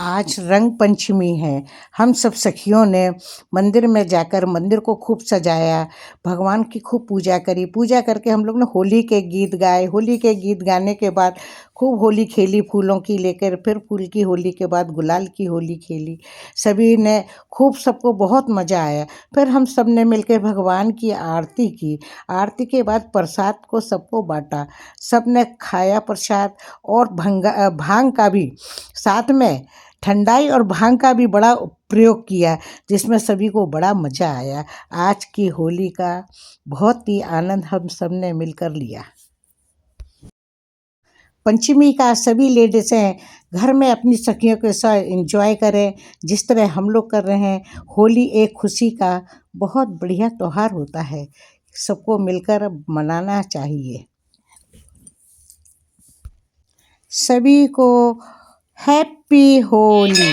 आज रंग पंचमी है। हम सब सखियों ने मंदिर में जाकर मंदिर को खूब सजाया, भगवान की खूब पूजा करी। पूजा करके हम लोग ने होली के गीत गाए। होली के गीत गाने के बाद खूब होली खेली फूलों की लेकर, फिर फूल की होली के बाद गुलाल की होली खेली। सभी ने खूब, सबको बहुत मज़ा आया। फिर हम सब ने मिलकर भगवान की आरती की। आरती के बाद प्रसाद को सबको बाँटा। सब ने खाया प्रसाद, और भांग का भी साथ में, ठंडाई और भांग का भी बड़ा प्रयोग किया, जिसमें सभी को बड़ा मज़ा आया। आज की होली का बहुत ही आनंद हम सब ने मिलकर लिया। पंचमी का सभी लेडीज़ें घर में अपनी सखियों के साथ एंजॉय करें, जिस तरह हम लोग कर रहे हैं। होली एक खुशी का बहुत बढ़िया त्योहार होता है, सबको मिलकर मनाना चाहिए। सभी को हैप्पी होली।